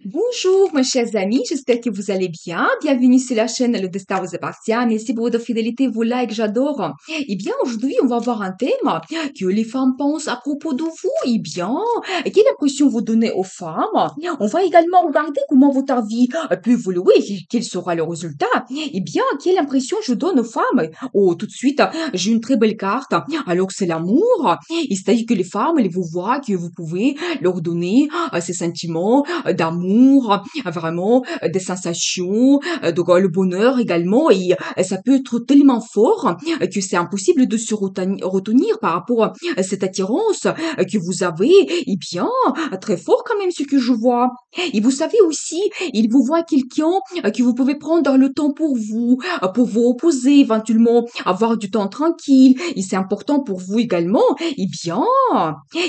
Bonjour, mes chers amis, j'espère que vous allez bien. Bienvenue sur la chaîne Le Destin vous appartient. Merci pour votre fidélité, vos likes, j'adore. Eh bien, aujourd'hui, on va voir un thème que les femmes pensent à propos de vous. Eh bien, quelle impression vous donnez aux femmes? On va également regarder comment votre avis peut évoluer et quel sera le résultat. Eh bien, quelle impression je donne aux femmes? Oh, tout de suite, j'ai une très belle carte. Alors que c'est l'amour. Il s'agit que les femmes, elles vous voient, que vous pouvez leur donner ces sentiments d'amour, vraiment des sensations, donc le bonheur également. Et ça peut être tellement fort que c'est impossible de se retenir par rapport à cette attirance que vous avez. Eh bien, très fort quand même ce que je vois. Et vous savez aussi, il vous voit quelqu'un que vous pouvez prendre le temps pour vous reposer éventuellement, avoir du temps tranquille. Et c'est important pour vous également. Eh bien,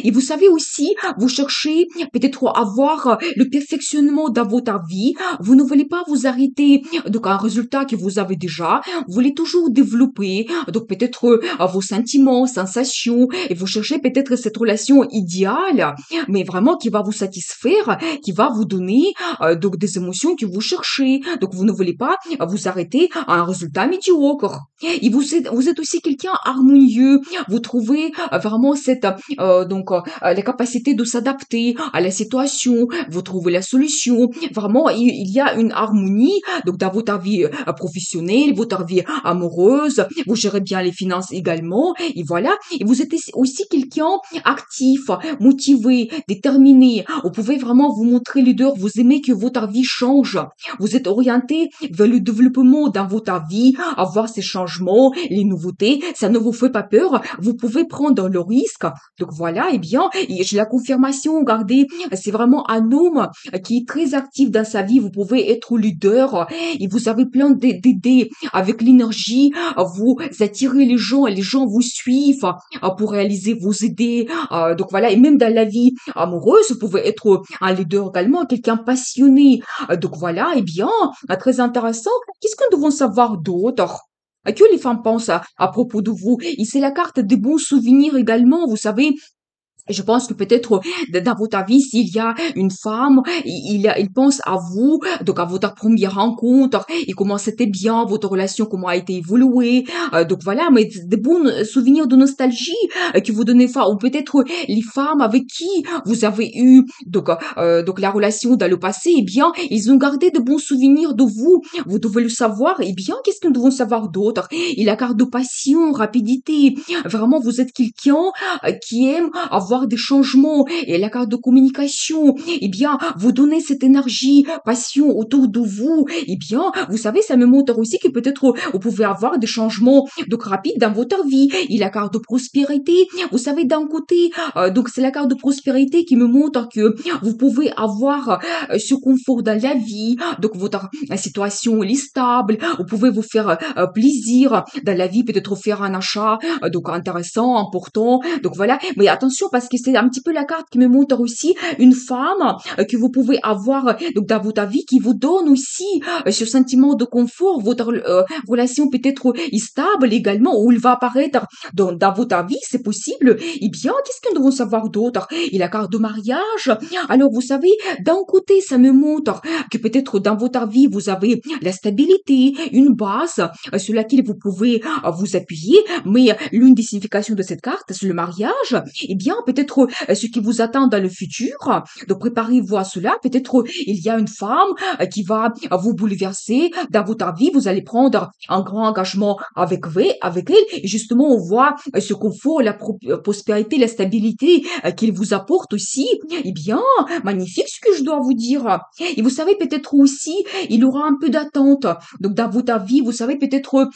et vous savez aussi, vous cherchez peut-être avoir le perfectionnement dans votre vie. Vous ne voulez pas vous arrêter donc à un résultat que vous avez déjà. Vous voulez toujours développer donc peut-être vos sentiments, sensations et vous cherchez peut-être cette relation idéale, mais vraiment qui va vous satisfaire, qui va vous donner donc des émotions que vous cherchez. Donc vous ne voulez pas vous arrêter à un résultat médiocre. Et vous êtes aussi quelqu'un harmonieux. Vous trouvez vraiment cette la capacité de s'adapter à la situation, vous trouvez la solution. Vraiment, il y a une harmonie donc dans votre vie professionnelle, votre vie amoureuse. Vous gérez bien les finances également. Et voilà. Et vous êtes aussi quelqu'un actif, motivé, déterminé. Vous pouvez vraiment vous montrer leader. Vous aimez que votre vie change. Vous êtes orienté vers le développement dans votre vie, avoir ces changements, les nouveautés. Ça ne vous fait pas peur. Vous pouvez prendre le risque. Donc voilà, eh bien, et j'ai la confirmation, regardez, c'est vraiment un homme qui est très actif dans sa vie. Vous pouvez être leader et vous avez plein d'idées avec l'énergie. Vous attirez les gens et les gens vous suivent pour réaliser vos idées. Donc voilà, et même dans la vie amoureuse, vous pouvez être un leader également, quelqu'un passionné. Donc voilà, eh bien, très intéressant. Qu'est-ce que nous devons savoir d'autre? Que les femmes pensent à propos de vous. Et c'est la carte des bons souvenirs également, vous savez, je pense que peut-être dans votre vie, s'il y a une femme, il pense à vous, donc à votre première rencontre, et comment c'était bien, votre relation, comment a été évoluée. Donc voilà, mais des bons souvenirs de nostalgie que vous donnez, ou peut-être les femmes avec qui vous avez eu donc la relation dans le passé, eh bien, ils ont gardé de bons souvenirs de vous. Vous devez le savoir. Eh bien, qu'est-ce que nous devons savoir d'autre? Et la carte de passion, rapidité. Vraiment, vous êtes quelqu'un qui aime avoir des changements et la carte de communication, eh bien, vous donnez cette énergie, passion autour de vous, eh bien, vous savez, ça me montre aussi que peut-être vous pouvez avoir des changements donc rapides dans votre vie. Et la carte de prospérité, vous savez, d'un côté, donc c'est la carte de prospérité qui me montre que vous pouvez avoir ce confort dans la vie, donc votre situation elle est stable, vous pouvez vous faire plaisir dans la vie, peut-être faire un achat donc intéressant, important, donc voilà. Mais attention parce que c'est un petit peu la carte qui me montre aussi une femme que vous pouvez avoir donc dans votre vie qui vous donne aussi ce sentiment de confort. Votre relation peut être stable également ou il va apparaître dans votre vie, c'est possible. Eh bien, qu'est-ce que nous devons savoir d'autre? Et la carte de mariage. Alors, vous savez, d'un côté, ça me montre que peut-être dans votre vie, vous avez la stabilité, une base sur laquelle vous pouvez vous appuyer, mais l'une des significations de cette carte, c'est le mariage. Eh bien, peut-être ce qui vous attend dans le futur. Donc, préparez-vous à cela. Peut-être il y a une femme qui va vous bouleverser dans votre vie. Vous allez prendre un grand engagement avec elle. Et justement, on voit ce confort, la prospérité, la stabilité qu'il vous apporte aussi. Eh bien, magnifique ce que je dois vous dire. Et vous savez, peut-être aussi, il aura un peu d'attente. Donc, dans votre vie, vous savez, peut-être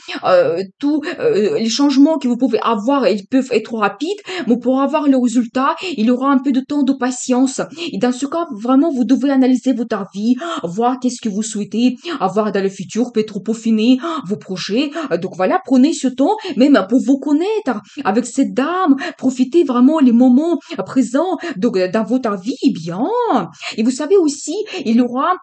tous les changements que vous pouvez avoir, ils peuvent être rapides, mais pour avoir le résultat, il aura un peu de temps de patience. Et dans ce cas, vraiment, vous devez analyser votre vie, voir qu'est-ce que vous souhaitez avoir dans le futur, peut-être peaufiner vos projets. Donc voilà, prenez ce temps, même pour vous connaître avec cette dame, profitez vraiment les moments présents donc, dans votre vie, eh bien. Et vous savez aussi, il aura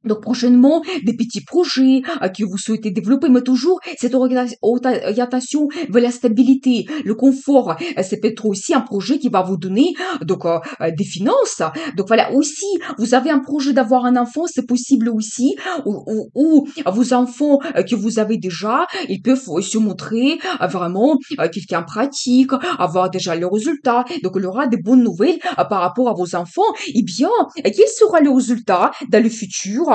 Donc prochainement, des petits projets que vous souhaitez développer, mais toujours cette orientation vers la stabilité, le confort. C'est peut-être aussi un projet qui va vous donner des finances. Donc voilà, aussi, vous avez un projet d'avoir un enfant, c'est possible aussi, ou vos enfants que vous avez déjà, ils peuvent se montrer vraiment quelqu'un pratique, avoir déjà les résultats. Donc il y aura des bonnes nouvelles par rapport à vos enfants. Eh bien, quel sera le résultat dans le futur?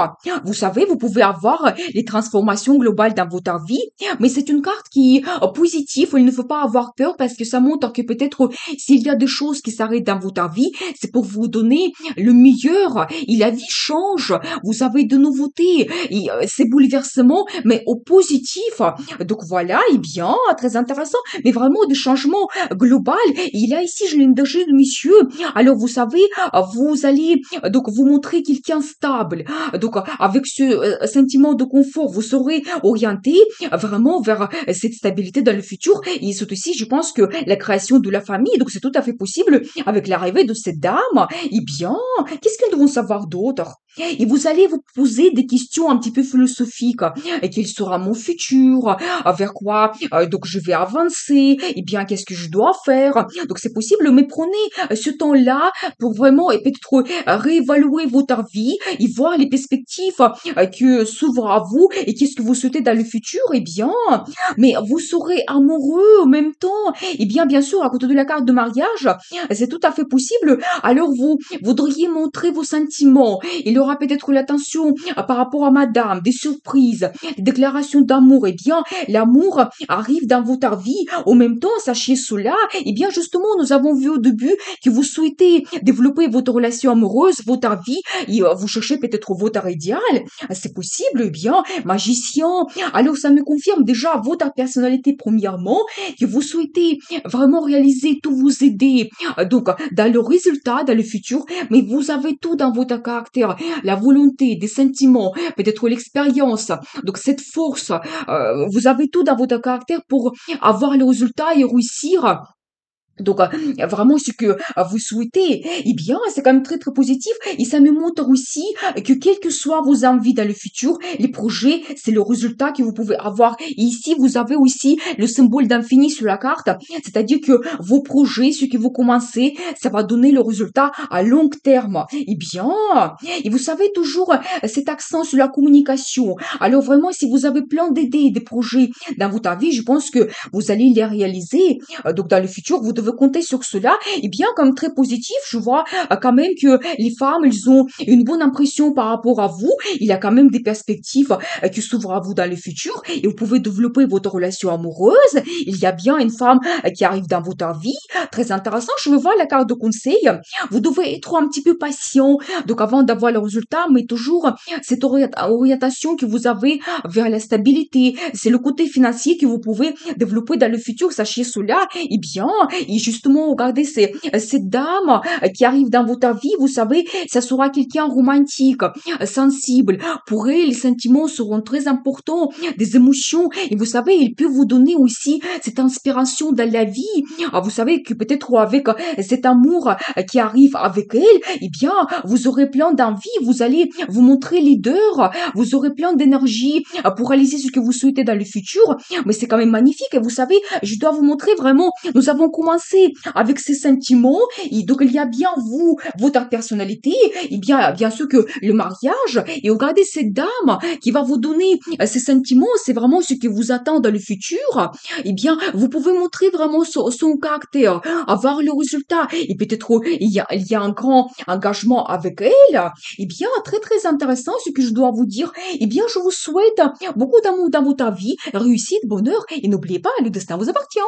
Vous savez, vous pouvez avoir les transformations globales dans votre vie, mais c'est une carte qui est positive. Il ne faut pas avoir peur parce que ça montre que peut-être s'il y a des choses qui s'arrêtent dans votre vie, c'est pour vous donner le meilleur. Et la vie change. Vous avez de nouveautés. Et c'est bouleversement, mais au positif. Donc voilà, eh bien, très intéressant, mais vraiment des changements globaux. Il y a ici, je l'ai déjà dit, monsieur. Alors, vous savez, vous allez vous montrer quelqu'un stable. Donc, avec ce sentiment de confort, vous serez orienté vraiment vers cette stabilité dans le futur. Et c'est aussi, je pense, que la création de la famille, donc c'est tout à fait possible avec l'arrivée de cette dame. Eh bien, qu'est-ce que nous devons savoir d'autre? Et vous allez vous poser des questions un petit peu philosophiques. Et quel sera mon futur? Vers quoi je vais avancer? Eh bien, qu'est-ce que je dois faire? Donc c'est possible, mais prenez ce temps-là pour vraiment et peut-être réévaluer votre vie et voir les perspectives que s'ouvrent à vous et qu'est-ce que vous souhaitez dans le futur. Eh bien, mais vous serez amoureux en même temps. Eh bien, bien sûr, à côté de la carte de mariage, c'est tout à fait possible. Alors, vous voudriez montrer vos sentiments. Il y aura peut-être l'attention par rapport à madame, des surprises, des déclarations d'amour. Eh bien, l'amour arrive dans votre vie. En même temps, sachez cela. Eh bien, justement, nous avons vu au début que vous souhaitez développer votre relation amoureuse, votre vie, et vous cherchez peut-être votre idéal. C'est possible, eh bien, magicien. Alors, ça me confirme déjà votre personnalité, premièrement, que vous souhaitez vraiment réaliser tous vos idées, dans le résultat, dans le futur, mais vous avez tout dans votre caractère, la volonté, des sentiments, peut-être l'expérience. Donc, cette force, vous avez tout dans votre caractère pour avoir le résultat et réussir. Donc, vraiment, ce que vous souhaitez, eh bien, c'est quand même très, très positif. Et ça me montre aussi que quelles que soient vos envies dans le futur, les projets, c'est le résultat que vous pouvez avoir. Et ici, vous avez aussi le symbole d'infini sur la carte. C'est-à-dire que vos projets, ce que vous commencez, ça va donner le résultat à long terme. Eh bien, et vous savez toujours cet accent sur la communication. Alors, vraiment, si vous avez plein d'idées, des projets dans votre vie, je pense que vous allez les réaliser. Donc dans le futur, vous devez compter sur cela. Et bien, comme très positif, je vois quand même que les femmes, elles ont une bonne impression par rapport à vous. Il y a quand même des perspectives qui s'ouvrent à vous dans le futur et vous pouvez développer votre relation amoureuse. Il y a bien une femme qui arrive dans votre vie. Très intéressant. Je veux voir la carte de conseil. Vous devez être un petit peu patient. Donc avant d'avoir le résultat, mais toujours cette orientation que vous avez vers la stabilité. C'est le côté financier que vous pouvez développer dans le futur. Sachez cela. Eh bien, et justement, regardez, cette dame qui arrive dans votre vie, vous savez, ça sera quelqu'un romantique, sensible. Pour elle, les sentiments seront très importants, des émotions. Et vous savez, il peut vous donner aussi cette inspiration dans la vie. Vous savez que peut-être avec cet amour qui arrive avec elle, eh bien, vous aurez plein d'envie, vous allez vous montrer leader, vous aurez plein d'énergie pour réaliser ce que vous souhaitez dans le futur. Mais c'est quand même magnifique. Et vous savez, je dois vous montrer vraiment, nous avons commencé avec ces sentiments, et donc il y a bien vous, votre personnalité, et bien sûr que le mariage, et regardez cette dame qui va vous donner ces sentiments, c'est vraiment ce qui vous attend dans le futur. Eh bien, vous pouvez montrer vraiment son caractère, avoir le résultat, et peut-être il y a un grand engagement avec elle. Eh bien, très très intéressant ce que je dois vous dire. Eh bien, je vous souhaite beaucoup d'amour dans votre vie, réussite, bonheur, et n'oubliez pas, le destin vous appartient.